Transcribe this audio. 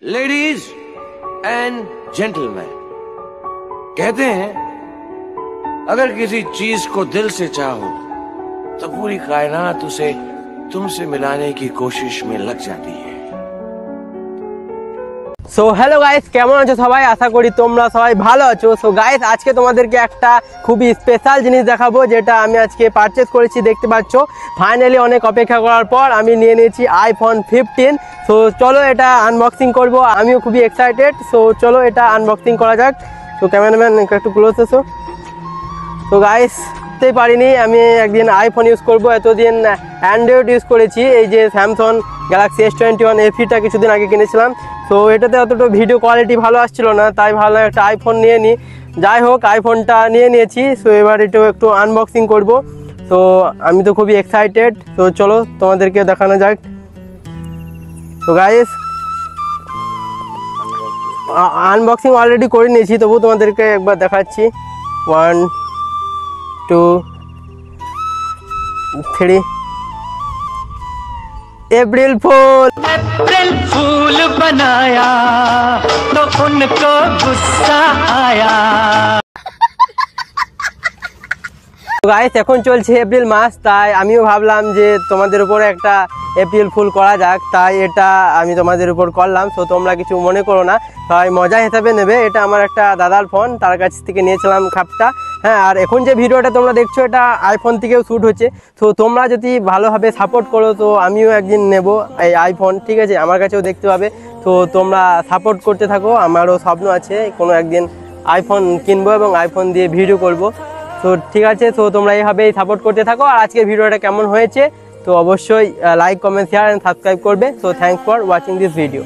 Ladies and gentleman, कहते हैं अगर किसी चीज को दिल से चाहो तो पूरी कायनात उसे तुमसे मिलाने की कोशिश में लग जाती है। সো হ্যালো গাইস, কেমন আছো সবাই? আশা করি তোমরা সবাই ভালো আছো। সো গাইস, আজকে তোমাদেরকে একটা খুবই স্পেশাল জিনিস দেখাবো, যেটা আমি আজকে পারচেজ করেছি। দেখতে পাচ্ছ, ফাইনালি অনেক অপেক্ষা করার পর আমি নিয়ে নিয়েছি আইফোন 15। সো চলো এটা আনবক্সিং করব, আমিও খুবই এক্সাইটেড। সো চলো এটা আনবক্সিং করা যাক। তো ক্যামেরাম্যান একটু ক্লোজ এসো। তো গাইস, বুঝতেই পারিনি আমি একদিন আইফোন ইউজ করব, এতদিন অ্যান্ড্রয়েড ইউজ করেছি। এই যে স্যামসাং গ্যালাক্সি S21 FEটা কিছুদিন আগে কিনেছিলাম। তো এটাতে অতটা ভিডিও কোয়ালিটি ভালো আসছিল না, তাই ভালো একটা আইফোন নিয়ে নিই। যাই হোক, আইফোনটা নিয়ে নিয়েছি। সো এবার এটাও একটু আনবক্সিং করব। তো আমি তো খুবই এক্সাইটেড। তো চলো তোমাদেরকে দেখানো যাক। তো গাইস, আনবক্সিং অলরেডি করে নিয়েছি, তবু তোমাদেরকে একবার দেখাচ্ছি। 1 2 3। अप्रैल फूल बनाया तो उनको गुस्सा आया। গাইস, এখন চলছে এপ্রিল মাস, তাই আমিও ভাবলাম যে তোমাদের উপরে একটা এপ্রিল ফুল করা যাক, তাই এটা আমি তোমাদের উপর করলাম। তো তোমরা কিছু মনে করো না, তাই মজা হিসাবে নেবে। এটা আমার একটা দাদার ফোন, তার কাছ থেকে নিয়েছিলাম খাপটা। হ্যাঁ, আর এখন যে ভিডিওটা তোমরা দেখছো, এটা আইফোন থেকেও শ্যুট হচ্ছে। তো তোমরা যদি ভালোভাবে সাপোর্ট করো, তো আমিও একদিন নেব এই আইফোন, ঠিক আছে? আমার কাছেও দেখতে পাবে। তো তোমরা সাপোর্ট করতে থাকো, আমারও স্বপ্ন আছে কোনো একদিন আইফোন কিনবো এবং আইফোন দিয়ে ভিডিও করব। তো ঠিক আছে, তো তোমরা এইভাবেই সাপোর্ট করতে থাকো। আর আজকের ভিডিওটা কেমন হয়েছে তো অবশ্যই like, comment, share and subscribe করবে। So thanks for watching this video.